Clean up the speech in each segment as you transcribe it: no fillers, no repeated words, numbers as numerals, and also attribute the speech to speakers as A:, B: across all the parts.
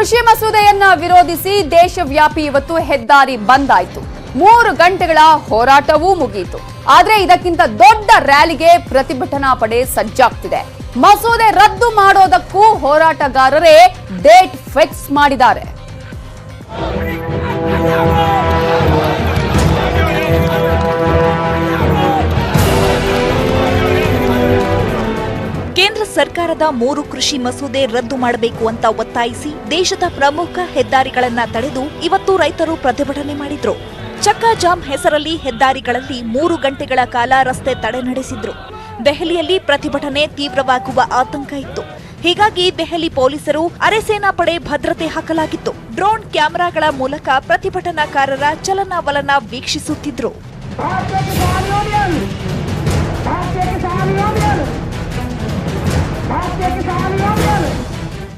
A: ಕೃಷಿ ಮಸೂದೆಯನ್ನ ವಿರೋಧಿಸಿ ದೇಶವ್ಯಾಪಿ ಇವತ್ತು ಹೆದ್ದಾರಿ ಬಂದ್ ಆಯಿತು. 3 ಗಂಟೆಗಳ ಹೋರಾಟವೂ ಮುಗಿಯಿತು. ಆದ್ರೆ ಇದಕ್ಕಿಂತ ದೊಡ್ಡ ರ್ಯಾಲಿಗೆ ಪ್ರತಿಭಟನಾ ಪಡೆ ಸಜ್ಜಾಗ್ತಿದೆ. ಮಸೂದೆ ರದ್ದು ಮಾಡೋದಕ್ಕೂ ಹೋರಾಟಗಾರರೇ ಡೇಟ್ ಫಿಕ್ಸ್ ಮಾಡಿದ್ದಾರೆ.
B: ಕೇಂದ್ರ ಸರ್ಕಾರದ 3 ಕೃಷಿ ಮಸೂದೆ ರದ್ದು ಮಾಡಬೇಕು ಅಂತ ಒತ್ತಾಯಿಸಿ ದೇಶದ ಪ್ರಮುಖ ಹೆದ್ದಾರಿಗಳನ್ನ ತಡೆದು ಇವತ್ತು ರೈತರು ಪ್ರತಿಭಟನೆ ಮಾಡಿದ್ರು. ಚಕ್ಕಾ ಜಾಮ್ ಹೆಸರಲ್ಲಿ ಹೆದ್ದಾರಿಗಳಲ್ಲಿ 3 ಗಂಟೆಗಳ ಕಾಲ ರಸ್ತೆ ತಡೆ ನಡೆಸಿದ್ರು. ದೆಹಲಿಯಲ್ಲಿ ಪ್ರತಿಭಟನೆ ತೀವ್ರವಾಗುವ ಆತಂಕ ಇತ್ತು. ಹೀಗಾಗಿ ದೆಹಲಿ ಪೊಲೀಸರು ಅರೆಸೇನಾ ಪಡೆ ಭದ್ರತೆ ಹಾಕಲಾಗಿತ್ತು. ಡ್ರೋನ್ ಕ್ಯಾಮೆರಾಗಳ ಮೂಲಕ ಪ್ರತಿಭಟನಾಕಾರರ ಚಲನವಲನ ವೀಕ್ಷಿಸುತ್ತಿದ್ರು.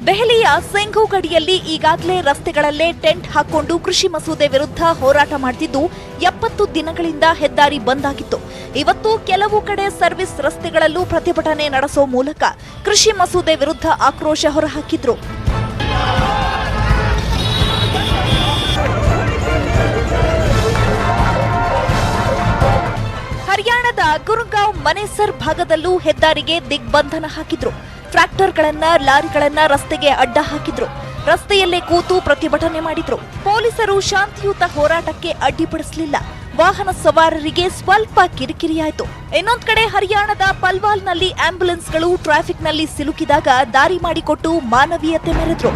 B: ದೆಹಲಿಯ ಸಿಂಘು ಗಡಿಯಲ್ಲಿ ಈಗಾಗಲೇ ರಸ್ತೆಗಳಲ್ಲೇ ಟೆಂಟ್ ಹಾಕೊಂಡು ಕೃಷಿ ಮಸೂದೆ ವಿರುದ್ಧ ಹೋರಾಟ ಮಾಡುತ್ತಿದ್ದು 70 ದಿನಗಳಿಂದ ಹೆದ್ದಾರಿ ಬಂದ್ ಆಗಿತ್ತು. ಇವತ್ತು ಕೆಲವು ಕಡೆ ಸರ್ವಿಸ್ ರಸ್ತೆಗಳಲ್ಲೂ ಪ್ರತಿಭಟನೆ ನಡೆಸೋ ಮೂಲಕ ಕೃಷಿ ಮಸೂದೆ ವಿರುದ್ಧ ಆಕ್ರೋಶ ಹೊರಹಾಕಿದ್ರು. ಹರಿಯಾಣದ ಗುರುಗಾಂವ್ ಮನೇಸರ್ ಭಾಗದಲ್ಲೂ ಹೆದ್ದಾರಿಗೆ ದಿಗ್ಬಂಧನ ಹಾಕಿದ್ರು. ಟ್ರ್ಯಾಕ್ಟರ್ಗಳನ್ನ ಲಾರಿಗಳನ್ನ ರಸ್ತೆಗೆ ಅಡ್ಡ ಹಾಕಿದ್ರು. ರಸ್ತೆಯಲ್ಲೇ ಕೂತು ಪ್ರತಿಭಟನೆ ಮಾಡಿದ್ರು. ಪೊಲೀಸರು ಶಾಂತಿಯುತ ಹೋರಾಟಕ್ಕೆ ಅಡ್ಡಿಪಡಿಸಲಿಲ್ಲ. ವಾಹನ ಸವಾರರಿಗೆ ಸ್ವಲ್ಪ ಕಿರಿಕಿರಿಯಾಯಿತು. ಇನ್ನೊಂದು ಕಡೆ ಹರಿಯಾಣದ ಪಲ್ವಾಲ್ನಲ್ಲಿ ಆಂಬ್ಯುಲೆನ್ಸ್ಗಳು ಟ್ರಾಫಿಕ್ನಲ್ಲಿ ಸಿಲುಕಿದಾಗ ದಾರಿ ಮಾಡಿಕೊಟ್ಟು ಮಾನವೀಯತೆ ಮೆರೆದ್ರು.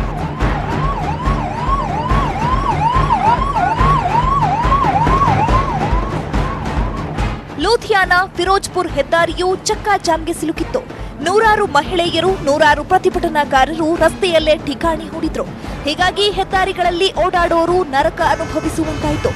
B: ಲೂಧಿಯಾನ ಫಿರೋಜ್ಪುರ್ ಹೆದ್ದಾರಿಯು ಚಕ್ಕಾ ಜಾಮ್ಗೆ ಸಿಲುಕಿತ್ತು. ನೂರಾರು ಮಹಿಳೆಯರು, ನೂರಾರು ಪ್ರತಿಭಟನಾಕಾರರು ರಸ್ತೆಯಲ್ಲೇ ಠಿಕಾಣಿ ಹೂಡಿದ್ರು. ಹೀಗಾಗಿ ಹೆದ್ದಾರಿಗಳಲ್ಲಿ ಓಡಾಡೋರು ನರಕ ಅನುಭವಿಸುವಂತಾಯಿತು.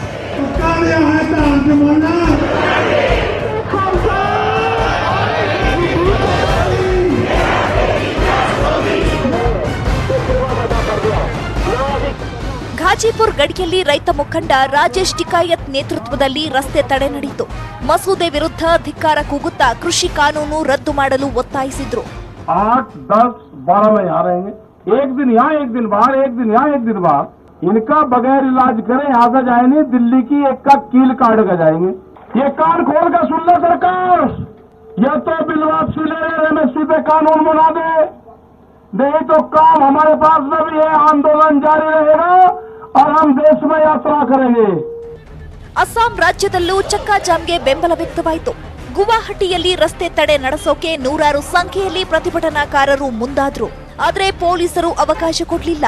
B: ಘಾಜಿಪುರ್ ಗಡಿಯಲ್ಲಿ ರೈತ ಮುಖಂಡ ರಾಜೇಶ್ ಟಿಕಾಯತ್ ನೇತೃತ್ವದಲ್ಲಿ ರಸ್ತೆ ತಡೆ ನಡೆಯಿತು. ಮಸೂದೆ ವಿರುದ್ಧ ಧಿಕ್ಕಾರ ಕೂಗುತ್ತಾ ಕೃಷಿ ಕಾನೂನು ರದ್ದು ಮಾಡಲು ಒತ್ತಾಯಿಸಿದ್ರು.
C: 8, 10, 12 में यहाँ रहेंगे. एक दिन यहाँ, एक दिन बाहर, एक दिन यहाँ, एक दिन बाहर. इनका बगैर इलाज करें यहाँ से जाए नहीं, दिल्ली की एक का कील काट कर जाएंगे. ये कान खोल कर सुन ले सरकार, ये तो बिलवापसी ले एमएसपी पे कानून बना दे, नहीं तो काम हमारे पास में भी है. आंदोलन जारी रहेगा और हम देश में यात्रा करेंगे.
B: ಅಸ್ಸಾಂ ರಾಜ್ಯದಲ್ಲೂ ಚಕ್ಕಾ ಜಾಮ್ಗೆ ಬೆಂಬಲ ವ್ಯಕ್ತವಾಯಿತು. ಗುವಾಹಟಿಯಲ್ಲಿ ರಸ್ತೆ ತಡೆ ನಡೆಸೋಕೆ ನೂರಾರು ಸಂಖ್ಯೆಯಲ್ಲಿ ಪ್ರತಿಭಟನಾಕಾರರು ಮುಂದಾದ್ರು. ಆದರೆ ಪೊಲೀಸರು ಅವಕಾಶ ಕೊಡಲಿಲ್ಲ.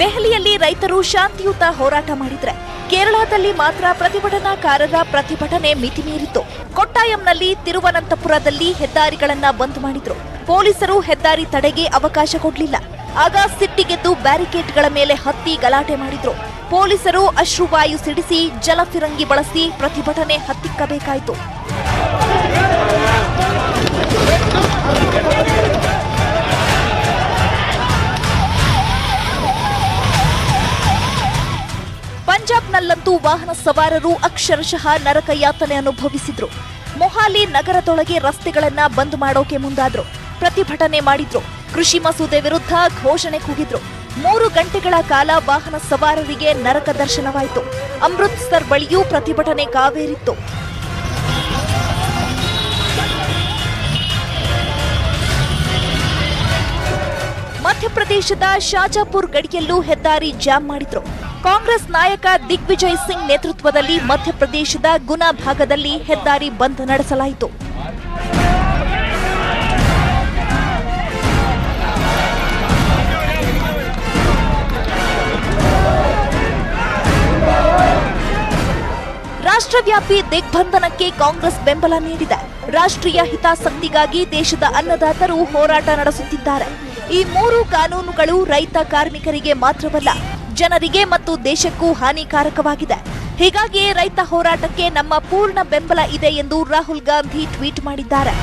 B: ದೆಹಲಿಯಲ್ಲಿ ರೈತರು ಶಾಂತಿಯುತ ಹೋರಾಟ ಮಾಡಿದ್ರೆ ಕೇರಳದಲ್ಲಿ ಮಾತ್ರ ಪ್ರತಿಭಟನಾಕಾರರ ಪ್ರತಿಭಟನೆ ಮಿತಿಮೀರಿತು. ಕೊಟ್ಟಾಯಂನಲ್ಲಿ, ತಿರುವನಂತಪುರದಲ್ಲಿ ಹೆದ್ದಾರಿಗಳನ್ನ ಬಂದ್ ಮಾಡಿದ್ರು. ಪೊಲೀಸರು ಹೆದ್ದಾರಿ ತಡೆಗೆ ಅವಕಾಶ ಕೊಡಲಿಲ್ಲ. ಆಗ ಸಿಟ್ಟಿಗೆದ್ದು ಬ್ಯಾರಿಕೇಡ್ಗಳ ಮೇಲೆ ಹತ್ತಿ ಗಲಾಟೆ ಮಾಡಿದ್ರು. ಪೊಲೀಸರು ಅಶ್ರುವಾಯು ಸಿಡಿಸಿ ಜಲಫಿರಂಗಿ ಬಳಸಿ ಪ್ರತಿಭಟನೆ ಹತ್ತಿಕ್ಕಬೇಕಾಯಿತು. ಪಂಜಾಬ್ನಲ್ಲಂತೂ ವಾಹನ ಸವಾರರು ಅಕ್ಷರಶಃ ನರಕ ಯಾತನೆ ಅನುಭವಿಸಿದ್ರು. ಮೊಹಾಲಿ ನಗರದೊಳಗೆ ರಸ್ತೆಗಳನ್ನ ಬಂದ್ ಮಾಡೋಕೆ ಮುಂದಾದ್ರು. ಪ್ರತಿಭಟನೆ ಮಾಡಿದ್ರು. ಕೃಷಿ ಮಸೂದೆ ವಿರುದ್ಧ ಘೋಷಣೆ ಕೂಗಿದ್ರು. 3 ಗಂಟೆಗಳ ಕಾಲ ವಾಹನ ಸವಾರರಿಗೆ ನರಕ ದರ್ಶನವಾಯಿತು. ಅಮೃತ್ಸರ್ ಬಳಿಯೂ ಪ್ರತಿಭಟನೆ ಕಾವೇರಿತ್ತು. ಮಧ್ಯಪ್ರದೇಶದ ಶಾಜಾಪುರ್ ಗಡಿಯಲ್ಲೂ ಹೆದ್ದಾರಿ ಜಾಮ್ ಮಾಡಿದ್ರು. ಕಾಂಗ್ರೆಸ್ ನಾಯಕ ದಿಗ್ವಿಜಯ್ ಸಿಂಗ್ ನೇತೃತ್ವದಲ್ಲಿ ಮಧ್ಯಪ್ರದೇಶದ ಗುನಾ ಭಾಗದಲ್ಲಿ ಹೆದ್ದಾರಿ ಬಂದ್ ನಡೆಸಲಾಯಿತು. ರಾಷ್ಟ್ರವ್ಯಾಪಿ ದಿಗ್ಬಂಧನಕ್ಕೆ ಕಾಂಗ್ರೆಸ್ ಬೆಂಬಲ ನೀಡಿದೆ. ರಾಷ್ಟ್ರೀಯ ಹಿತಾಸಕ್ತಿಗಾಗಿ ದೇಶದ ಅನ್ನದಾತರು ಹೋರಾಟ ನಡೆಸುತ್ತಿದ್ದಾರೆ. ಈ 3 ಕಾನೂನುಗಳು ರೈತ ಕಾರ್ಮಿಕರಿಗೆ ಮಾತ್ರವಲ್ಲ, ಜನರಿಗೆ ಮತ್ತು ದೇಶಕ್ಕೂ ಹಾನಿಕಾರಕವಾಗಿದೆ. ಹೀಗಾಗಿಯೇ ರೈತ ಹೋರಾಟಕ್ಕೆ ನಮ್ಮ ಪೂರ್ಣ ಬೆಂಬಲ ಇದೆ ಎಂದು ರಾಹುಲ್ ಗಾಂಧಿ ಟ್ವೀಟ್ ಮಾಡಿದ್ದಾರೆ.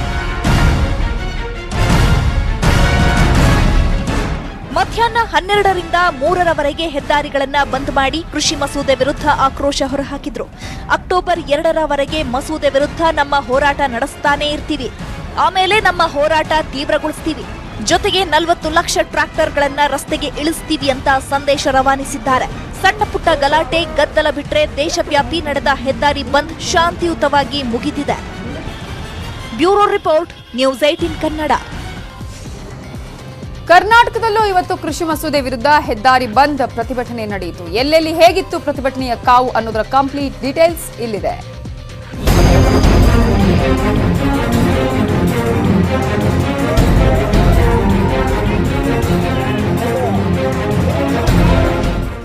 B: ಮಧ್ಯಾಹ್ನ 12ರಿಂದ 3ರವರೆಗೆ ಹೆದ್ದಾರಿಗಳನ್ನ ಬಂದ್ ಮಾಡಿ ಕೃಷಿ ಮಸೂದೆ ವಿರುದ್ಧ ಆಕ್ರೋಶ ಹೊರಹಾಕಿದ್ರು. ಅಕ್ಟೋಬರ್ 2ರವರೆಗೆ ಮಸೂದೆ ವಿರುದ್ಧ ನಮ್ಮ ಹೋರಾಟ ನಡೆಸ್ತಾನೇ ಇರ್ತೀವಿ, ಆಮೇಲೆ ನಮ್ಮ ಹೋರಾಟ ತೀವ್ರಗೊಳಿಸ್ತೀವಿ, ಜೊತೆಗೆ 40 ಲಕ್ಷ ಟ್ರ್ಯಾಕ್ಟರ್ಗಳನ್ನ ರಸ್ತೆಗೆ ಇಳಿಸ್ತೀವಿ ಅಂತ ಸಂದೇಶ ರವಾನಿಸಿದ್ದಾರೆ. ಸಣ್ಣ ಪುಟ್ಟ ಗಲಾಟೆ ಗದ್ದಲ ಬಿಟ್ರೆ ದೇಶವ್ಯಾಪಿ ನಡೆದ ಹೆದ್ದಾರಿ ಬಂದ್ ಶಾಂತಿಯುತವಾಗಿ ಮುಗಿದಿದೆ. Bureau report, news 18 Kannada.
A: ಕರ್ನಾಟಕದಲ್ಲೂ ಇವತ್ತು ಕೃಷಿ ಮಸೂದೆ ವಿರುದ್ಧ ಹೆದ್ದಾರಿ ಬಂದ್ ಪ್ರತಿಭಟನೆ ನಡೆಯಿತು. ಎಲ್ಲೆಲ್ಲಿ ಹೇಗಿತ್ತು ಪ್ರತಿಭಟನೆಯ ಕಾವು ಅನ್ನೋದರ ಕಂಪ್ಲೀಟ್ ಡೀಟೇಲ್ಸ್ ಇಲ್ಲಿದೆ.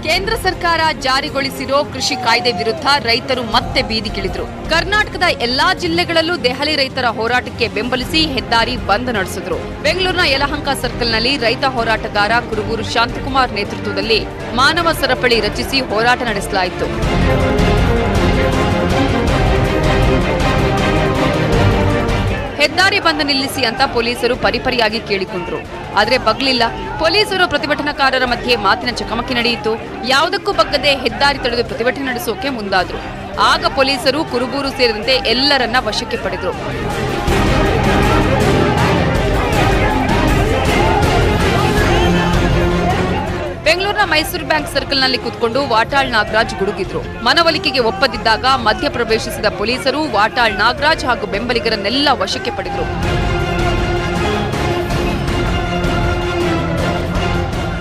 A: ಕೇಂದ್ರ ಸರ್ಕಾರ ಜಾರಿಗೊಳಿಸಿರೋ ಕೃಷಿ ಕಾಯ್ದೆ ವಿರುದ್ಧ ರೈತರು ಮತ್ತೆ ಬೀದಿಗಿಳಿದ್ರು. ಕರ್ನಾಟಕದ ಎಲ್ಲಾ ಜಿಲ್ಲೆಗಳಲ್ಲೂ ದೆಹಲಿ ರೈತರ ಹೋರಾಟಕ್ಕೆ ಬೆಂಬಲಿಸಿ ಹೆದ್ದಾರಿ ಬಂದ್ ನಡೆಸಿದ್ರು. ಬೆಂಗಳೂರಿನ ಯಲಹಂಕ ಸರ್ಕಲ್ನಲ್ಲಿ ರೈತ ಹೋರಾಟಗಾರ ಕುರುಬೂರು ಶಾಂತಕುಮಾರ್ ನೇತೃತ್ವದಲ್ಲಿ ಮಾನವ ಸರಪಳಿ ರಚಿಸಿ ಹೋರಾಟ ನಡೆಸಲಾಯಿತು. ಹೆದ್ದಾರಿ ಬಂದ್ ನಿಲ್ಲಿಸಿ ಅಂತ ಪೊಲೀಸರು ಪರಿಪರಿಯಾಗಿ ಕೇಳಿಕೊಂಡ್ರು, ಆದ್ರೆ ಬಗ್ಲಿಲ್ಲ. ಪೊಲೀಸರು ಪ್ರತಿಭಟನಾಕಾರರ ಮಧ್ಯೆ ಮಾತಿನ ಚಕಮಕಿ ನಡೆಯಿತು. ಯಾವುದಕ್ಕೂ ಬಗ್ಗದೆ ಹೆದ್ದಾರಿ ತಡೆದು ಪ್ರತಿಭಟನೆ ನಡೆಸೋಕೆ ಮುಂದಾದ್ರು. ಆಗ ಪೊಲೀಸರು ಕುರುಬೂರು ಸೇರಿದಂತೆ ಎಲ್ಲರನ್ನ ವಶಕ್ಕೆ ಪಡೆದ್ರು. ಬೆಂಗಳೂರಿನ ಮೈಸೂರು ಬ್ಯಾಂಕ್ ಸರ್ಕಲ್ನಲ್ಲಿ ಕೂತ್ಕೊಂಡು ವಾಟಾಳ್ ನಾಗರಾಜ್ ಗುಡುಗಿದ್ರು. ಮನವೊಲಿಕೆಗೆ ಒಪ್ಪದಿದ್ದಾಗ ಮಧ್ಯ ಪ್ರವೇಶಿಸಿದ ಪೊಲೀಸರು ವಾಟಾಳ್ ನಾಗರಾಜ್ ಹಾಗೂ ಬೆಂಬಲಿಗರನ್ನೆಲ್ಲ ವಶಕ್ಕೆ ಪಡೆದರು.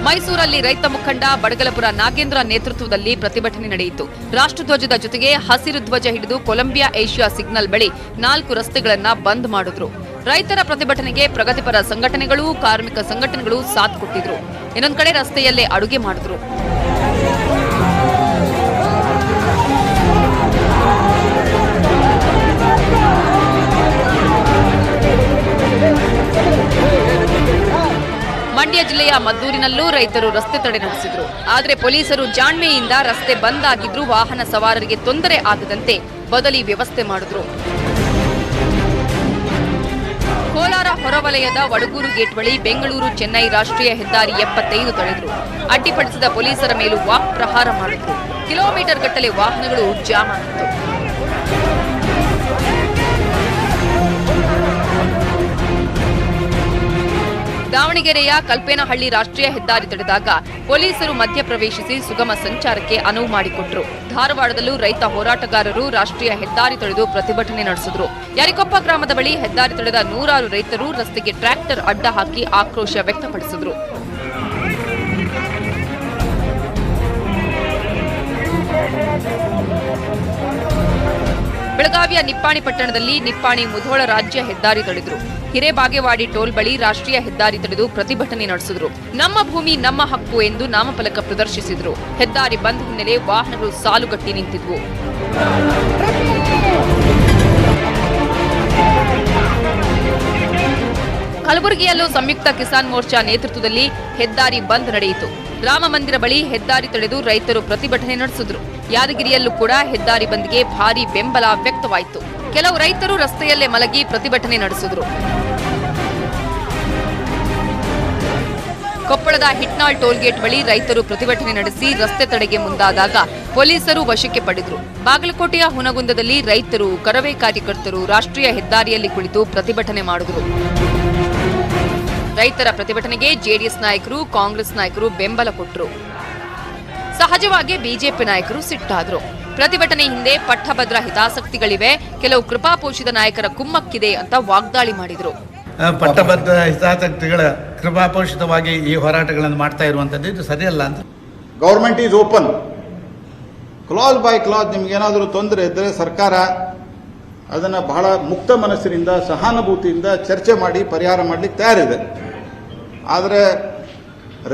A: ಮೈಸೂರಲ್ಲಿ ರೈತ ಮುಖಂಡ ಬಡಗಲಪುರ ನಾಗೇಂದ್ರ ನೇತೃತ್ವದಲ್ಲಿ ಪ್ರತಿಭಟನೆ ನಡೆಯಿತು. ರಾಷ್ಟ್ರಧ್ವಜದ ಜೊತೆಗೆ ಹಸಿರು ಧ್ವಜ ಹಿಡಿದು ಕೊಲಂಬಿಯಾ ಏಷ್ಯಾ ಸಿಗ್ನಲ್ ಬಳಿ 4 ರಸ್ತೆಗಳನ್ನ ಬಂದ್ ಮಾಡಿದ್ರು. ರೈತರ ಪ್ರತಿಭಟನೆಗೆ ಪ್ರಗತಿಪರ ಸಂಘಟನೆಗಳು, ಕಾರ್ಮಿಕ ಸಂಘಟನೆಗಳು ಸಾಥ್ ಕೊಟ್ಟಿದ್ರು. ಇನ್ನೊಂದು ಕಡೆ ರಸ್ತೆಯಲ್ಲೇ ಅಡುಗೆ ಮಾಡಿದ್ರು. ಮಂಡ್ಯ ಜಿಲ್ಲೆಯ ಮದ್ದೂರಿನಲ್ಲೂ ರೈತರು ರಸ್ತೆ ತಡೆ ನಡೆಸಿದ್ರು. ಆದರೆ ಪೊಲೀಸರು ಜಾಣ್ಮೆಯಿಂದ ರಸ್ತೆ ಬಂದ್ ಆಗಿದ್ರು ವಾಹನ ಸವಾರರಿಗೆ ತೊಂದರೆ ಆಗದಂತೆ ಬದಲಿ ವ್ಯವಸ್ಥೆ ಮಾಡಿದ್ರು. ಕೋಲಾರ ಹೊರವಲಯದ ವಡಗೂರು ಗೇಟ್ ಬಳಿ ಬೆಂಗಳೂರು ಚೆನ್ನೈ ರಾಷ್ಟ್ರೀಯ ಹೆದ್ದಾರಿ 75 ತಡೆದ್ರು. ಅಡ್ಡಿಪಡಿಸಿದ ಪೊಲೀಸರ ಮೇಲೂ ವಾಕ್ ಪ್ರಹಾರ ಮಾಡಿದ್ರು. ಕಿಲೋಮೀಟರ್ ಗಟ್ಟಲೆ ವಾಹನಗಳು ಜಾಮ್ ಆಗಿತ್ತು. ದಾವಣಗೆರೆಯ ಕಲ್ಪೇನಹಳ್ಳಿ ರಾಷ್ಟ್ರೀಯ ಹೆದ್ದಾರಿ ತಡೆದಾಗ ಪೊಲೀಸರು ಮಧ್ಯಪ್ರವೇಶಿಸಿ ಸುಗಮ ಸಂಚಾರಕ್ಕೆ ಅನುವು ಮಾಡಿಕೊಟ್ರು. ಧಾರವಾಡದಲ್ಲೂ ರೈತ ಹೋರಾಟಗಾರರು ರಾಷ್ಟ್ರೀಯ ಹೆದ್ದಾರಿ ತಡೆದು ಪ್ರತಿಭಟನೆ ನಡೆಸಿದ್ರು. ಯಾರಿಕೊಪ್ಪ ಗ್ರಾಮದ ಬಳಿ ಹೆದ್ದಾರಿ ತಡೆದ 100 ರೈತರು ರಸ್ತೆಗೆ ಟ್ರ್ಯಾಕ್ಟರ್ ಅಡ್ಡ ಹಾಕಿ ಆಕ್ರೋಶ ವ್ಯಕ್ತಪಡಿಸಿದ್ರು. ಬೆಳಗಾವಿಯ ನಿಪ್ಪಾಣಿ ಪಟ್ಟಣದಲ್ಲಿ ನಿಪ್ಪಾಣಿ ಮುಧೋಳ ರಾಜ್ಯ ಹೆದ್ದಾರಿ ತಡೆದ್ರು. ಹಿರೇಬಾಗೇವಾಡಿ ಟೋಲ್ ಬಳಿ ರಾಷ್ಟ್ರೀಯ ಹೆದ್ದಾರಿ ತಡೆದು ಪ್ರತಿಭಟನೆ ನಡೆಸಿದ್ರು. ನಮ್ಮ ಭೂಮಿ ನಮ್ಮ ಹಕ್ಕು ಎಂದು ನಾಮಫಲಕ ಪ್ರದರ್ಶಿಸಿದ್ರು. ಹೆದ್ದಾರಿ ಬಂದ್ ಹಿನ್ನೆಲೆ ವಾಹನಗಳು ಸಾಲುಗಟ್ಟಿ ನಿಂತಿದ್ವು. ಕಲಬುರಗಿಯಲ್ಲೂ ಸಂಯುಕ್ತ ಕಿಸಾನ್ ಮೋರ್ಚಾ ನೇತೃತ್ವದಲ್ಲಿ ಹೆದ್ದಾರಿ ಬಂದ್ ನಡೆಯಿತು. ರಾಮ ಮಂದಿರ ಬಳಿ ಹೆದ್ದಾರಿ ತಡೆದು ರೈತರು ಪ್ರತಿಭಟನೆ ನಡೆಸಿದ್ರು. ಯಾದಗಿರಿಯಲ್ಲೂ ಕೂಡ ಹೆದ್ದಾರಿ ಬಂದ್ಗೆ ಭಾರೀ ಬೆಂಬಲ ವ್ಯಕ್ತವಾಯಿತು. ಕೆಲವು ರೈತರು ರಸ್ತೆಯಲ್ಲೇ ಮಲಗಿ ಪ್ರತಿಭಟನೆ ನಡೆಸಿದ್ರು. ಕೊಪ್ಪಳದ ಹಿಟ್ನಾಳ್ ಟೋಲ್ಗೇಟ್ ಬಳಿ ರೈತರು ಪ್ರತಿಭಟನೆ ನಡೆಸಿ ರಸ್ತೆ ತಡೆಗೆ ಮುಂದಾದಾಗ ಪೊಲೀಸರು ವಶಕ್ಕೆ ಪಡೆದರು. ಬಾಗಲಕೋಟೆಯ ಹುನಗುಂದದಲ್ಲಿ ರೈತರು, ಕರವೇ ಕಾರ್ಯಕರ್ತರು ರಾಷ್ಟ್ರೀಯ ಹೆದ್ದಾರಿಯಲ್ಲಿ ಕುಳಿತು ಪ್ರತಿಭಟನೆ ಮಾಡಿದರು. ರೈತರ ಪ್ರತಿಭಟನೆಗೆ ಜೆಡಿಎಸ್ ನಾಯಕರು, ಕಾಂಗ್ರೆಸ್ ನಾಯಕರು ಬೆಂಬಲ ಕೊಟ್ಟರು. ಸಹಜವಾಗಿ ಬಿಜೆಪಿ ನಾಯಕರು ಸಿಟ್ಟಾದ್ರು. ಪ್ರತಿಭಟನೆ ಹಿಂದೆ ಪಟ್ಟಭದ್ರ ಹಿತಾಸಕ್ತಿಗಳಿವೆ, ಕೆಲವು ಕೃಪಾಪೋಷಿತ ನಾಯಕರ ಕುಮ್ಮಕ್ಕಿದೆ ಅಂತ ವಾಗ್ದಾಳಿ ಮಾಡಿದ್ರು.
D: ಪಟ್ಟಭದ್ರ ಹಿತಾಸಕ್ತಿಗಳ ಕೃಪಾಪೋಷಿತವಾಗಿ ಈ ಹೋರಾಟಗಳನ್ನು ಮಾಡ್ತಾ ಇರುವಂತದ್ದು ಇದು ಸರಿಯಲ್ಲ ಅಂತ.
E: Government is open, class by class ನಿಮ್ಗೇನಾದರೂ ತೊಂದರೆ ಇದ್ದರೆ ಸರ್ಕಾರ ಅದನ್ನು ಬಹಳ ಮುಕ್ತ ಮನಸ್ಸಿನಿಂದ, ಸಹಾನುಭೂತಿಯಿಂದ ಚರ್ಚೆ ಮಾಡಿ ಪರಿಹಾರ ಮಾಡಲಿಕ್ಕೆ ತಯಾರಿದೆ. ಆದರೆ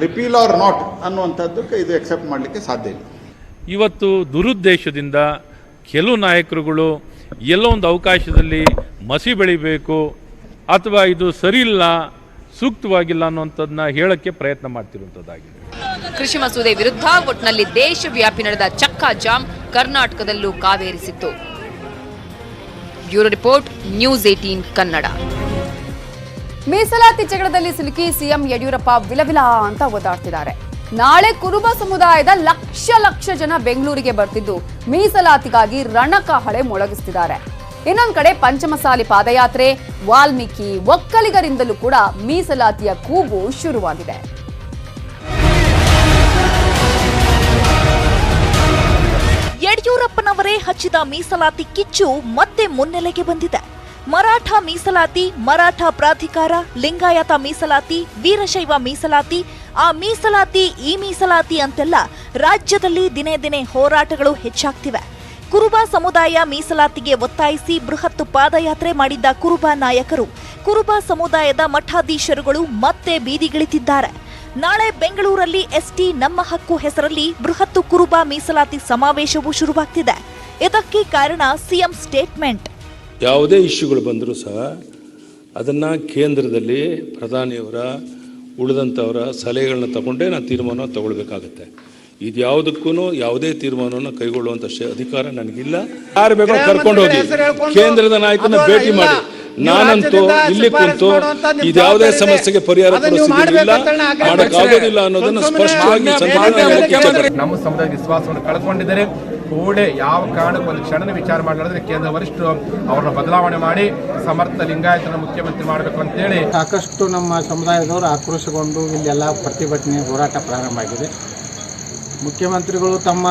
E: ರಿಪೀಲ್ ಆರ್ ನಾಟ್ ಅನ್ನುವಂಥದ್ದಕ್ಕೆ ಇದು ಎಕ್ಸೆಪ್ಟ್ ಮಾಡಲಿಕ್ಕೆ ಸಾಧ್ಯ ಇಲ್ಲ.
F: ಇವತ್ತು ದುರುದ್ದೇಶದಿಂದ ಕೆಲವು ನಾಯಕರುಗಳು ಎಲ್ಲೋ ಒಂದು ಅವಕಾಶದಲ್ಲಿ ಮಸಿ ಬೆಳಿಬೇಕು ಅಥವಾ ಇದು ಸರಿಯಿಲ್ಲ, ಸೂಕ್ತವಾಗಿಲ್ಲ ಅನ್ನುವಂಥದ್ದನ್ನ ಹೇಳಕ್ಕೆ ಪ್ರಯತ್ನ ಮಾಡ್ತಿರುವಂಥದ್ದಾಗಿದೆ.
A: ಕೃಷಿ ಮಸೂದೆ ವಿರುದ್ಧ ಒಟ್ನಲ್ಲಿ ದೇಶವ್ಯಾಪಿ ನಡೆದ ಚಕ್ಕಾ ಜಾಮ್ ಕರ್ನಾಟಕದಲ್ಲೂ ಕಾವೇರಿಸಿತ್ತು. Bureau report, news 18 Kannada. ಮೀಸಲಾತಿ ಜಗಳದಲ್ಲಿ ಸಿಲುಕಿ ಸಿಎಂ ಯಡಿಯೂರಪ್ಪ ವಿಲವಿಲ ಅಂತ ಓದಾಡ್ತಿದ್ದಾರೆ. ನಾಳೆ ಕುರುಬ ಸಮುದಾಯದ ಲಕ್ಷ ಜನ ಬೆಂಗಳೂರಿಗೆ ಬರ್ತಿದ್ದು ಮೀಸಲಾತಿಗಾಗಿ ರಣಕಹಳೆ ಮೊಳಗಿಸ್ತಿದ್ದಾರೆ. ಇನ್ನೊಂದ್ ಕಡೆ ಪಂಚಮಸಾಲಿ ಪಾದಯಾತ್ರೆ, ವಾಲ್ಮೀಕಿ ಒಕ್ಕಲಿಗರಿಂದಲೂ ಕೂಡ ಮೀಸಲಾತಿಯ ಕೂಗು ಶುರುವಾಗಿದೆ.
B: ಯಡಿಯೂರಪ್ಪನವರೇ ಹಚ್ಚಿದ ಮೀಸಲಾತಿ ಕಿಚ್ಚು ಮತ್ತೆ ಮುನ್ನೆಲೆಗೆ ಬಂದಿದೆ. ಮರಾಠ ಮೀಸಲಾತಿ, ಮರಾಠ ಪ್ರಾಧಿಕಾರ, ಲಿಂಗಾಯತ ಮೀಸಲಾತಿ, ವೀರಶೈವ ಮೀಸಲಾತಿ, ಆ ಮೀಸಲಾತಿ ಈ ಮೀಸಲಾತಿ ಅಂತೆಲ್ಲ ರಾಜ್ಯದಲ್ಲಿ ದಿನೇ ದಿನೇ ಹೋರಾಟಗಳು ಹೆಚ್ಚಾಗ್ತಿವೆ. ಕುರುಬ ಸಮುದಾಯ ಮೀಸಲಾತಿಗೆ ಒತ್ತಾಯಿಸಿ ಬೃಹತ್ ಪಾದಯಾತ್ರೆ ಮಾಡಿದ್ದ ಕುರುಬ ನಾಯಕರು, ಕುರುಬ ಸಮುದಾಯದ ಮಠಾಧೀಶರುಗಳು ಮತ್ತೆ ಬೀದಿಗಿಳಿತಿದ್ದಾರೆ. ನಾಳೆ ಬೆಂಗಳೂರಲ್ಲಿ ಎಸ್ಟಿ ನಮ್ಮ ಹಕ್ಕು ಹೆಸರಲ್ಲಿ ಬೃಹತ್ ಕುರುಬ ಮೀಸಲಾತಿ ಸಮಾವೇಶವೂ ಶುರುವಾಗ್ತಿದೆ. ಇದಕ್ಕೆ ಕಾರಣ ಸಿಎಂ ಸ್ಟೇಟ್ಮೆಂಟ್.
G: ಯಾವುದೇ ಇಶ್ಯೂಗಳು ಬಂದರೂ ಸಹ ಅದನ್ನು ಕೇಂದ್ರದಲ್ಲಿ ಪ್ರಧಾನಿಯವರ ಉಳಿದಂಥವರ ಸಲಹೆಗಳನ್ನ ತಗೊಂಡೇ ನಾನು ತೀರ್ಮಾನ ತಗೊಳ್ಬೇಕಾಗತ್ತೆ. ಇದು ಯಾವುದಕ್ಕೂ ಯಾವುದೇ ತೀರ್ಮಾನವನ್ನು ಕೈಗೊಳ್ಳುವಂಥ ಅಧಿಕಾರ ನನಗಿಲ್ಲ. ಯಾರು ಬೇಕೋ ಕರ್ಕೊಂಡು ಹೋಗಿ ಕೇಂದ್ರದ ನಾಯಕನ ಭೇಟಿ ಮಾಡಿ. ನಾನಂತೂ ಇಲ್ಲಿ ಕುಂತು ಇದ್ಯಾವುದೇ ಸಮಸ್ಯೆಗೆ ಪರಿಹಾರ ಕೊಡಿಸಿಲ್ಲ, ಮಾಡೋಕ್ಕಾಗೋದಿಲ್ಲ ಅನ್ನೋದನ್ನು ಸ್ಪಷ್ಟವಾಗಿ
C: ನಮ್ಮ ಸಮುದಾಯದ ವಿಶ್ವಾಸವನ್ನು ಕಳ್ಕೊಂಡಿದ್ದಾರೆ. ಕೂಡಲೇ ಯಾವ ಕಾರಣಕ್ಕೂ ಒಂದು ಕ್ಷಣನ ವಿಚಾರ ಮಾಡಲಾದ್ರೆ ಕೇಂದ್ರ ವರಿಷ್ಠರು ಅವರನ್ನ ಬದಲಾವಣೆ ಮಾಡಿ ಸಮರ್ಥ ಲಿಂಗಾಯತನ ಮುಖ್ಯಮಂತ್ರಿ ಮಾಡಬೇಕು ಅಂತೇಳಿ
H: ಸಾಕಷ್ಟು ನಮ್ಮ ಸಮುದಾಯದವರು ಆಕ್ರೋಶಗೊಂಡು ಇಲ್ಲೆಲ್ಲ ಪ್ರತಿಭಟನೆ ಹೋರಾಟ ಪ್ರಾರಂಭ ಆಗಿದೆ. ಮುಖ್ಯಮಂತ್ರಿಗಳು ತಮ್ಮ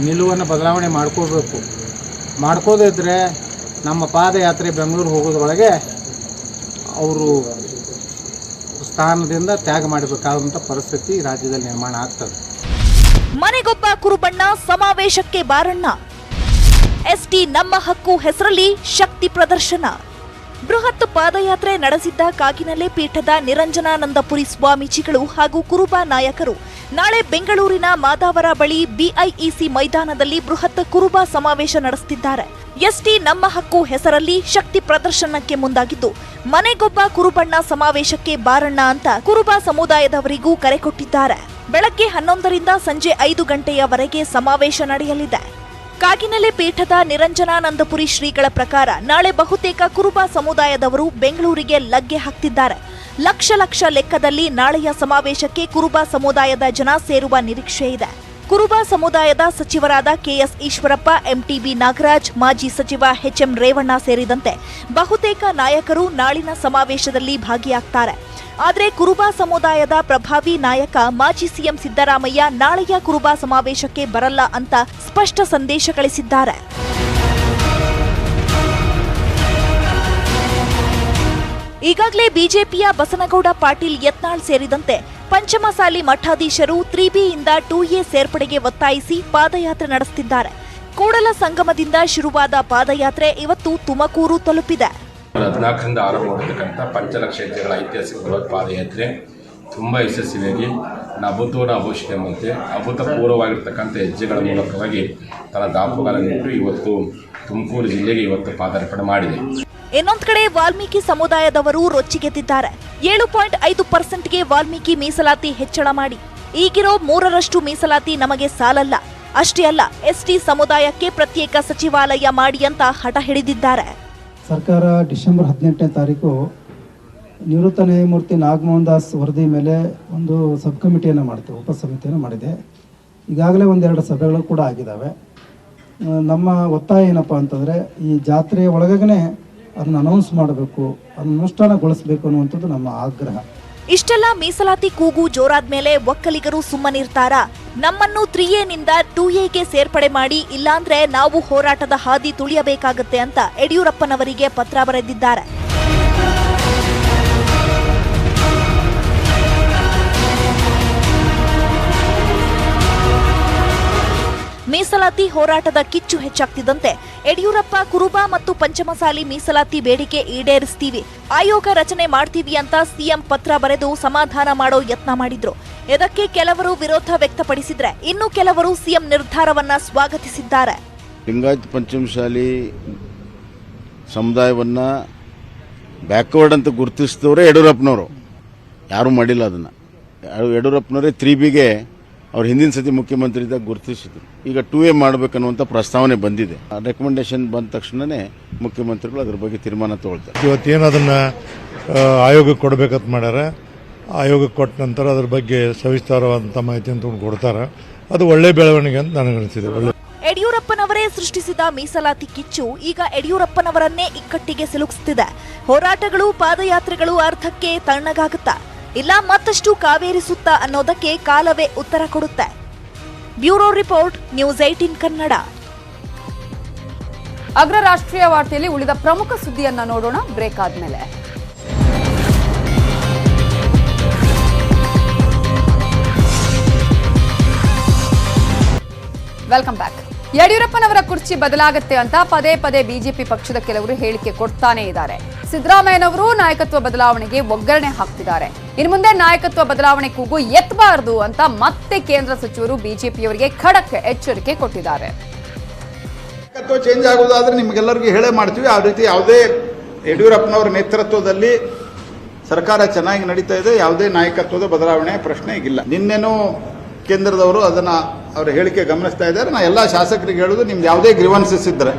H: ನಿಲುವನ್ನು ಬದಲಾವಣೆ ಮಾಡ್ಕೋಬೇಕು. ಮಾಡ್ಕೋದಿದ್ರೆ ನಮ್ಮ ಪಾದಯಾತ್ರೆ ಬೆಂಗಳೂರು ಹೋಗೋದ್ರೊಳಗೆ ಅವರು ಸ್ಥಾನದಿಂದ ತ್ಯಾಗ ಮಾಡಬೇಕಾದಂಥ ಪರಿಸ್ಥಿತಿ ರಾಜ್ಯದಲ್ಲಿ ನಿರ್ಮಾಣ ಆಗ್ತದೆ.
B: ಮನೆಗೊಬ್ಬ ಕುರುಬಣ್ಣ ಸಮಾವೇಶಕ್ಕೆ ಬಾರಣ್ಣ. ಎಸ್ಟಿ ನಮ್ಮ ಹಕ್ಕು ಹೆಸರಲ್ಲಿ ಶಕ್ತಿ ಪ್ರದರ್ಶನ. ಬೃಹತ್ ಪಾದಯಾತ್ರೆ ನಡೆಸಿದ್ದ ಕಾಗಿನೆಲೆ ಪೀಠದ ನಿರಂಜನಾನಂದಪುರಿ ಸ್ವಾಮೀಜಿಗಳು ಹಾಗೂ ಕುರುಬ ನಾಯಕರು ನಾಳೆ ಬೆಂಗಳೂರಿನ ಮಾದಾವರ ಬಳಿ ಬಿಐಇಸಿ ಮೈದಾನದಲ್ಲಿ ಬೃಹತ್ ಕುರುಬ ಸಮಾವೇಶ ನಡೆಸುತ್ತಿದ್ದಾರೆ. ಎಸ್ಟಿ ನಮ್ಮ ಹಕ್ಕು ಹೆಸರಲ್ಲಿ ಶಕ್ತಿ ಪ್ರದರ್ಶನಕ್ಕೆ ಮುಂದಾಗಿದ್ದು ಮನೆಗೊಬ್ಬ ಕುರುಬಣ್ಣ ಸಮಾವೇಶಕ್ಕೆ ಬಾರಣ್ಣ ಅಂತ ಕುರುಬ ಸಮುದಾಯದವರಿಗೂ ಕರೆ ಕೊಟ್ಟಿದ್ದಾರೆ. ಬೆಳಗ್ಗೆ 11ರಿಂದ ಸಂಜೆ 5 ಗಂಟೆಯವರೆಗೆ ಸಮಾವೇಶ ನಡೆಯಲಿದೆ. ಕಾಗಿನೆಲೆ ಪೀಠದ ನಿರಂಜನಾನಂದಪುರಿ ಶ್ರೀಗಳ ಪ್ರಕಾರ ನಾಳೆ ಬಹುತೇಕ ಕುರುಬ ಸಮುದಾಯದವರು ಬೆಂಗಳೂರಿಗೆ ಲಗ್ಗೆ ಹಾಕ್ತಿದ್ದಾರೆ. ಲಕ್ಷ ಲೆಕ್ಕದಲ್ಲಿ ನಾಳೆಯ ಸಮಾವೇಶಕ್ಕೆ ಕುರುಬ ಸಮುದಾಯದ ಜನ ಸೇರುವ ನಿರೀಕ್ಷೆ ಇದೆ. ಕುರುಬ ಸಮುದಾಯದ ಸಚಿವರಾದ ಕೆಎಸ್ ಈಶ್ವರಪ್ಪ, ಎಂಟಿಬಿ ನಾಗರಾಜ್, ಮಾಜಿ ಸಚಿವ ಎಚ್ಎಂ ರೇವಣ್ಣ ಸೇರಿದಂತೆ ಬಹುತೇಕ ನಾಯಕರು ನಾಳಿನ ಸಮಾವೇಶದಲ್ಲಿ ಭಾಗಿಯಾಗ್ತಾರೆ. ಆದರೆ ಕುರುಬ ಸಮುದಾಯದ ಪ್ರಭಾವಿ ನಾಯಕ ಮಾಜಿ ಸಿಎಂ ಸಿದ್ದರಾಮಯ್ಯ ನಾಳೆಯ ಕುರುಬ ಸಮಾವೇಶಕ್ಕೆ ಬರಲ್ಲ ಅಂತ ಸ್ಪಷ್ಟ ಸಂದೇಶ ಕಳಿಸಿದ್ದಾರೆ. ಈಗಾಗಲೇ ಬಿಜೆಪಿಯ ಬಸನಗೌಡ ಪಾಟೀಲ್ ಯತ್ನಾಳ್ ಸೇರಿದಂತೆ ಪಂಚಮಸಾಲಿ ಮಠಾಧೀಶರು 3B ಯಿಂದ 2A ಸೇರ್ಪಡೆಗೆ ಒತ್ತಾಯಿಸಿ ಪಾದಯಾತ್ರೆ ನಡೆಸುತ್ತಿದ್ದಾರೆ. ಕೂಡಲ ಸಂಗಮದಿಂದ ಶುರುವಾದ ಪಾದಯಾತ್ರೆ ಇವತ್ತು ತುಮಕೂರು ತಲುಪಿದೆ.
I: 14ರಿಂದ ಆರಂಭವಾಗಿರ್ತಕ್ಕಂಥ ಪಂಚಲಕ್ಷ ಹೆಜ್ಜೆಗಳ ಐತಿಹಾಸಿಕ ಬೃಹತ್ ಪಾದಯಾತ್ರೆ ತುಂಬ ಯಶಸ್ವಿಯಾಗಿ ನಭೂತೋ ನಭವಿಷ್ಯತ್ ಎಂಬಂತೆ ಅಭೂತಪೂರ್ವವಾಗಿರ್ತಕ್ಕಂಥ ಹೆಜ್ಜೆಗಳ ಮೂಲಕವಾಗಿ ತನ್ನ ದಾಪುಗಾಲನ್ನಿಟ್ಟು ಇವತ್ತು ತುಮಕೂರು ಜಿಲ್ಲೆಗೆ ಇವತ್ತು ಪಾದಾರ್ಪಣೆ ಮಾಡಿದೆ.
B: ಇನ್ನೊಂದ್ ಕಡೆ ವಾಲ್ಮೀಕಿ ಸಮುದಾಯದವರು ರೊಚ್ಚಿಗೆದ್ದಿದ್ದಾರೆ. 7.5%ಗೆ ವಾಲ್ಮೀಕಿ ಮೀಸಲಾತಿ ಹೆಚ್ಚಳ ಮಾಡಿ, ಈಗಿರೋ 3ರಷ್ಟು ಮೀಸಲಾತಿ ನಮಗೆ ಸಾಲಲ್ಲ, ಅಷ್ಟೇ ಅಲ್ಲ ಎಸ್ಟಿ ಸಮುದಾಯಕ್ಕೆ ಪ್ರತ್ಯೇಕ ಸಚಿವಾಲಯ ಮಾಡಿ ಅಂತ ಹಠ ಹಿಡಿದಿದ್ದಾರೆ.
J: ಸರ್ಕಾರ ಡಿಸೆಂಬರ್ 18ನೇ ತಾರೀಕು ನಿವೃತ್ತ ನ್ಯಾಯಮೂರ್ತಿ ನಾಗಮೋಹನ್ ದಾಸ್ ವರದಿ ಮೇಲೆ ಒಂದು ಸಬ್ ಕಮಿಟಿಯನ್ನು ಮಾಡಿತು, ಉಪಸಮಿತಿಯನ್ನು ಮಾಡಿದೆ. ಈಗಾಗಲೇ 1-2 ಸಭೆಗಳು ಕೂಡ ಆಗಿದ್ದಾವೆ. ನಮ್ಮ ಒತ್ತಾಯ ಏನಪ್ಪ ಅಂತಂದರೆ ಈ ಜಾತ್ರೆಯ ಒಳಗನೆ ಅದನ್ನು ಅನೌನ್ಸ್ ಮಾಡಬೇಕು, ಅದನ್ನು ಅನುಷ್ಠಾನಗೊಳಿಸಬೇಕು ಅನ್ನುವಂಥದ್ದು ನಮ್ಮ ಆಗ್ರಹ.
B: ಇಷ್ಟೆಲ್ಲ ಮೀಸಲಾತಿ ಕೂಗು ಜೋರಾದ್ಮೇಲೆ ಒಕ್ಕಲಿಗರು ಸುಮ್ಮನಿರ್ತಾರಾ? ನಮ್ಮನ್ನು 3A ನಿಂದ 2Aಗೆ ಸೇರ್ಪಡೆ ಮಾಡಿ, ಇಲ್ಲಾಂದ್ರೆ ನಾವು ಹೋರಾಟದ ಹಾದಿ ತುಳಿಯಬೇಕಾಗತ್ತೆ ಅಂತ ಯಡಿಯೂರಪ್ಪನವರಿಗೆ ಪತ್ರ ಬರೆದಿದ್ದಾರೆ. ಮೀಸಲಾತಿ ಹೋರಾಟದ ಕಿಚ್ಚು ಹೆಚ್ಚಾಗ್ತಿದ್ದಂತೆ ಯಡಿಯೂರಪ್ಪ ಕುರುಬ ಮತ್ತು ಪಂಚಮಸಾಲಿ ಮೀಸಲಾತಿ ಬೇಡಿಕೆ ಈಡೇರಿಸ್ತೀವಿ, ಆಯೋಗ ರಚನೆ ಮಾಡ್ತೀವಿ ಅಂತ ಸಿಎಂ ಪತ್ರ ಬರೆದು ಸಮಾಧಾನ ಮಾಡೋ ಯತ್ನ ಮಾಡಿದ್ರು. ಇದಕ್ಕೆ ಕೆಲವರು ವಿರೋಧ ವ್ಯಕ್ತಪಡಿಸಿದ್ರೆ ಇನ್ನು ಕೆಲವರು ಸಿಎಂ ನಿರ್ಧಾರವನ್ನ ಸ್ವಾಗತಿಸಿದ್ದಾರೆ.
E: ಲಿಂಗಾಯತ್ ಪಂಚಮಸಾಲಿ ಸಮುದಾಯವನ್ನ ಬ್ಯಾಕ್ವರ್ಡ್ ಅಂತ ಗುರುತಿಸಿದವರೇ ಯಡಿಯೂರಪ್ಪನವರು, ಯಾರೂ ಮಾಡಿಲ್ಲ ಅದನ್ನು. ಯಡಿಯೂರಪ್ಪನವರೇ 3Bಗೆ ಅವ್ರು ಹಿಂದಿನ ಸತಿ ಮುಖ್ಯಮಂತ್ರಿ ಇದ್ದಾಗ ಗುರುತಿಸಿದ್ರು. ಈಗ 2A ಮಾಡಬೇಕನ್ನುವಂಥ ಪ್ರಸ್ತಾವನೆ ಬಂದಿದೆ. ರೆಕಮೆಂಡೇಶನ್ ಬಂದ ತಕ್ಷಣನೇ ಮುಖ್ಯಮಂತ್ರಿಗಳು ಅದ್ರ ಬಗ್ಗೆ ತೀರ್ಮಾನ ತಗೊಳ್ತಾರೆ.
K: ಇವತ್ತೇನು ಅದನ್ನು ಆಯೋಗಕ್ಕೆ ಕೊಡಬೇಕಂತ ಮಾಡ್ಯಾರ. ಆಯೋಗಕ್ಕೆ ಕೊಟ್ಟ ನಂತರ ಅದ್ರ ಬಗ್ಗೆ ಸವಿಸ್ತಾರವಾದಂಥ ಮಾಹಿತಿಯನ್ನು ಕೊಡ್ತಾರೆ. ಅದು ಒಳ್ಳೆ ಬೆಳವಣಿಗೆ ಅಂತ ನನಗನ್ನಿಸಿದೆ. ಒಳ್ಳೆ
B: ಯಡಿಯೂರಪ್ಪನವರೇ ಸೃಷ್ಟಿಸಿದ ಮೀಸಲಾತಿ ಕಿಚ್ಚು ಈಗ ಯಡಿಯೂರಪ್ಪನವರನ್ನೇ ಇಕ್ಕಟ್ಟಿಗೆ ಸಿಲುಕಿಸುತ್ತಿದೆ. ಹೋರಾಟಗಳು, ಪಾದಯಾತ್ರೆಗಳು ಅರ್ಥಕ್ಕೆ ತಣ್ಣಗಾಗುತ್ತಾ ಇಲ್ಲ ಮತ್ತಷ್ಟು ಕಾವೇರಿಸುತ್ತಾ ಅನ್ನೋದಕ್ಕೆ ಕಾಲವೇ ಉತ್ತರ ಕೊಡುತ್ತೆ. Bureau report, news 18 Kannada.
A: ಅಗ್ರ ರಾಷ್ಟ್ರೀಯ ವಾರ್ತೆಯಲ್ಲಿ ಉಳಿದ ಪ್ರಮುಖ ಸುದ್ದಿಯನ್ನ ನೋಡೋಣ ಬ್ರೇಕ್ ಆದ್ಮೇಲೆ. Welcome back. ಯಡಿಯೂರಪ್ಪನವರ ಕುರ್ಚಿ ಬದಲಾಗುತ್ತೆ ಅಂತ ಪದೇ ಪದೇ ಬಿಜೆಪಿ ಪಕ್ಷದ ಕೆಲವರು ಹೇಳಿಕೆ ಕೊಡ್ತಾನೆ ಇದ್ದಾರೆ. ಸಿದ್ದರಾಮಯ್ಯನವರು ನಾಯಕತ್ವ ಬದಲಾವಣೆಗೆ ಒಗ್ಗರಣೆ ಹಾಕ್ತಿದ್ದಾರೆ. ಇನ್ನು ಮುಂದೆ ನಾಯಕತ್ವ ಬದಲಾವಣೆ ಕೂಗು ಎತ್ತಬಾರದು ಅಂತ ಮತ್ತೆ ಕೇಂದ್ರ ಸಚಿವರು ಬಿಜೆಪಿಯವರಿಗೆ ಖಡಕ್ ಎಚ್ಚರಿಕೆ ಕೊಟ್ಟಿದ್ದಾರೆ.
E: ನಾಯಕತ್ವ ಚೇಂಜ್ ಆಗೋದಾದ್ರೆ ನಿಮಗೆಲ್ಲರಿಗೂ ಹೇಳೇ ಮಾಡ್ತೀವಿ. ಆ ರೀತಿ ಯಾವುದೇ ಯಡಿಯೂರಪ್ಪನವರ ನೇತೃತ್ವದಲ್ಲಿ ಸರ್ಕಾರ ಚೆನ್ನಾಗಿ ನಡೀತಾ ಇದೆ. ಯಾವುದೇ ನಾಯಕತ್ವದ ಬದಲಾವಣೆ ಪ್ರಶ್ನೆ ಇಲ್ಲ. ನಿನ್ನೆನೂ ಕೇಂದ್ರದವರು ಅದನ್ನ ಅವರ ಹೇಳಿಕೆ ಗಮನಿಸ್ತಾ ಇದ್ದಾರೆ. ನಾ ಎಲ್ಲ ಶಾಸಕರಿಗೆ ಹೇಳೋದು, ನಿಮ್ದು ಯಾವುದೇ ಗ್ರೀವನ್ಸಸ್ ಇದ್ದರೆ,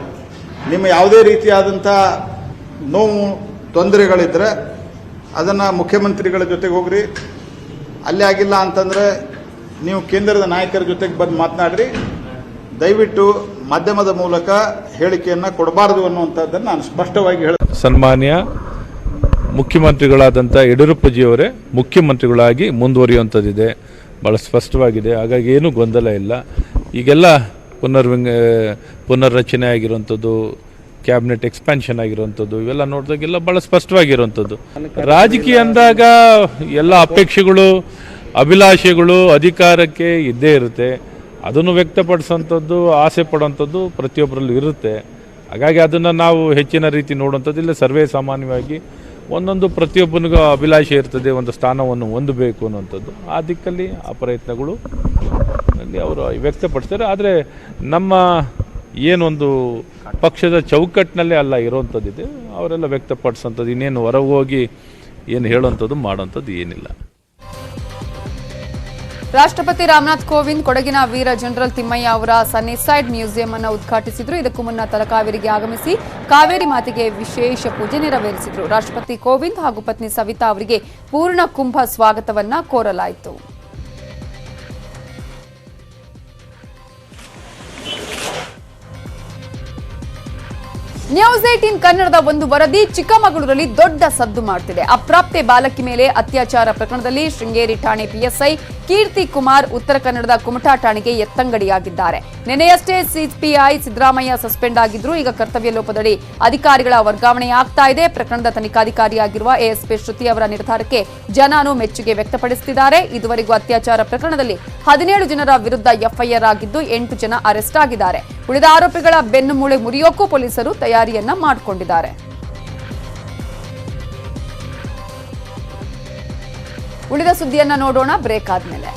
E: ನಿಮ್ಮ ಯಾವುದೇ ರೀತಿಯಾದಂಥ ನೋವು ತೊಂದರೆಗಳಿದ್ದರೆ ಅದನ್ನು ಮುಖ್ಯಮಂತ್ರಿಗಳ ಜೊತೆಗೆ ಹೋಗ್ರಿ. ಅಲ್ಲಿ ಆಗಿಲ್ಲ ಅಂತಂದರೆ ನೀವು ಕೇಂದ್ರದ ನಾಯಕರ ಜೊತೆಗೆ ಬಂದು ಮಾತನಾಡ್ರಿ. ದಯವಿಟ್ಟು ಮಾಧ್ಯಮದ ಮೂಲಕ ಹೇಳಿಕೆಯನ್ನು ಕೊಡಬಾರದು ಅನ್ನುವಂಥದ್ದನ್ನು ನಾನು ಸ್ಪಷ್ಟವಾಗಿ ಹೇಳ.
F: ಸನ್ಮಾನ್ಯ ಮುಖ್ಯಮಂತ್ರಿಗಳಾದಂಥ ಯಡಿಯೂರಪ್ಪಜಿಯವರೇ ಮುಖ್ಯಮಂತ್ರಿಗಳಾಗಿ ಮುಂದುವರಿಯುವಂಥದ್ದಿದೆ, ಭಾಳ ಸ್ಪಷ್ಟವಾಗಿದೆ. ಹಾಗಾಗಿ ಏನೂ ಗೊಂದಲ ಇಲ್ಲ. ಈಗೆಲ್ಲ ಪುನರ್ರಚನೆ ಆಗಿರುವಂಥದ್ದು, ಕ್ಯಾಬಿನೆಟ್ ಎಕ್ಸ್ಪ್ಯಾನ್ಷನ್ ಆಗಿರುವಂಥದ್ದು, ಇವೆಲ್ಲ ನೋಡಿದಾಗೆಲ್ಲ ಭಾಳ ಸ್ಪಷ್ಟವಾಗಿರುವಂಥದ್ದು. ರಾಜಕೀಯ ಅಂದಾಗ ಎಲ್ಲ ಅಪೇಕ್ಷೆಗಳು, ಅಭಿಲಾಷೆಗಳು ಅಧಿಕಾರಕ್ಕೆ ಇದ್ದೇ ಇರುತ್ತೆ. ಅದನ್ನು ವ್ಯಕ್ತಪಡಿಸೋಂಥದ್ದು, ಆಸೆ ಪಡೋಂಥದ್ದು ಪ್ರತಿಯೊಬ್ಬರಲ್ಲೂ ಇರುತ್ತೆ. ಹಾಗಾಗಿ ಅದನ್ನು ನಾವು ಹೆಚ್ಚಿನ ರೀತಿ ನೋಡುವಂಥದ್ದು ಇಲ್ಲ. ಸರ್ವೇ ಸಾಮಾನ್ಯವಾಗಿ ಒಂದೊಂದು ಪ್ರತಿಯೊಬ್ಬನಿಗೂ ಅಭಿಲಾಷೆ ಇರ್ತದೆ, ಒಂದು ಸ್ಥಾನವನ್ನು ಹೊಂದಬೇಕು ಅನ್ನೋಂಥದ್ದು. ಆ ದಿಕ್ಕಲ್ಲಿ ಆ ಪ್ರಯತ್ನಗಳು ಅಲ್ಲಿ ಅವರು ವ್ಯಕ್ತಪಡಿಸ್ತಾರೆ. ಆದರೆ ನಮ್ಮ ಏನೊಂದು ಪಕ್ಷದ ಚೌಕಟ್ಟಿನಲ್ಲೇ ಅಲ್ಲ ಇರೋವಂಥದ್ದಿದೆ, ಅವರೆಲ್ಲ ವ್ಯಕ್ತಪಡಿಸೋಂಥದ್ದು. ಇನ್ನೇನು ಹೊರಗೆ ಹೋಗಿ ಏನು ಹೇಳೋವಂಥದ್ದು ಮಾಡೋವಂಥದ್ದು ಏನಿಲ್ಲ.
A: ರಾಷ್ಟ್ರಪತಿ ರಾಮನಾಥ್ ಕೋವಿಂದ್ ಕೊಡಗಿನ ವೀರ ಜನರಲ್ ತಿಮ್ಮಯ್ಯ ಅವರ ಸನ್ನಿಸೈಡ್ ಮ್ಯೂಸಿಯಂ ಅನ್ನು ಉದ್ಘಾಟಿಸಿದ್ರು. ಇದಕ್ಕೂ ಮುನ್ನ ತಲಕಾವೇರಿಗೆ ಆಗಮಿಸಿ ಕಾವೇರಿ ಮಾತೆಗೆ ವಿಶೇಷ ಪೂಜೆ ನೆರವೇರಿಸಿದ್ರು. ರಾಷ್ಟ್ರಪತಿ ಕೋವಿಂದ್ ಹಾಗೂ ಪತ್ನಿ ಸವಿತಾ ಅವರಿಗೆ ಪೂರ್ಣ ಕುಂಭ ಸ್ವಾಗತವನ್ನ ಕೋರಲಾಯಿತು. ನ್ಯೂಸ್ 18 ಕನ್ನಡದ ಒಂದು ವರದಿ ಚಿಕ್ಕಮಗಳೂರಲ್ಲಿ ದೊಡ್ಡ ಸದ್ದು ಮಾಡುತ್ತಿದೆ. ಅಪ್ರಾಪ್ತೆ ಬಾಲಕಿ ಮೇಲೆ ಅತ್ಯಾಚಾರ ಪ್ರಕರಣದಲ್ಲಿ ಶೃಂಗೇರಿ ಠಾಣೆ ಪಿಎಸ್ಐ ಕೀರ್ತಿ ಕುಮಾರ್ ಉತ್ತರ ಕನ್ನಡದ ಕುಮಟಾ ಠಾಣೆಗೆ ಎತ್ತಂಗಡಿಯಾಗಿದ್ದಾರೆ. ನಿನ್ನೆಯಷ್ಟೇ ಸಿಪಿಐ ಸಿದ್ದರಾಮಯ್ಯ ಸಸ್ಪೆಂಡ್ ಆಗಿದ್ರು. ಈಗ ಕರ್ತವ್ಯ ಲೋಪದಡಿ ಅಧಿಕಾರಿಗಳ ವರ್ಗಾವಣೆ ಆಗ್ತಾ ಇದೆ. ಪ್ರಕರಣದ ತನಿಖಾಧಿಕಾರಿಯಾಗಿರುವ ಎಎಸ್ಪಿ ಶ್ರುತಿ ಅವರ ನಿರ್ಧಾರಕ್ಕೆ ಜನರು ಮೆಚ್ಚುಗೆ ವ್ಯಕ್ತಪಡಿಸುತ್ತಿದ್ದಾರೆ. ಇದುವರೆಗೂ ಅತ್ಯಾಚಾರ ಪ್ರಕರಣದಲ್ಲಿ 17 ಜನರ ವಿರುದ್ಧ ಎಫ್ಐಆರ್ ಆಗಿದ್ದು 8 ಜನ ಅರೆಸ್ಟ್ ಆಗಿದ್ದಾರೆ. ಉಳಿದ ಆರೋಪಿಗಳ ಬೆನ್ನು ಮೂಳೆ ಮುರಿಯೋಕ್ಕೂ ಪೊಲೀಸರು ತಯಾರಿಯನ್ನ ಮಾಡಿಕೊಂಡಿದ್ದಾರೆ. ಉಳಿದ ಸುದ್ದಿಯನ್ನ ನೋಡೋಣ ಬ್ರೇಕ್ ಆದ್ಮೇಲೆ.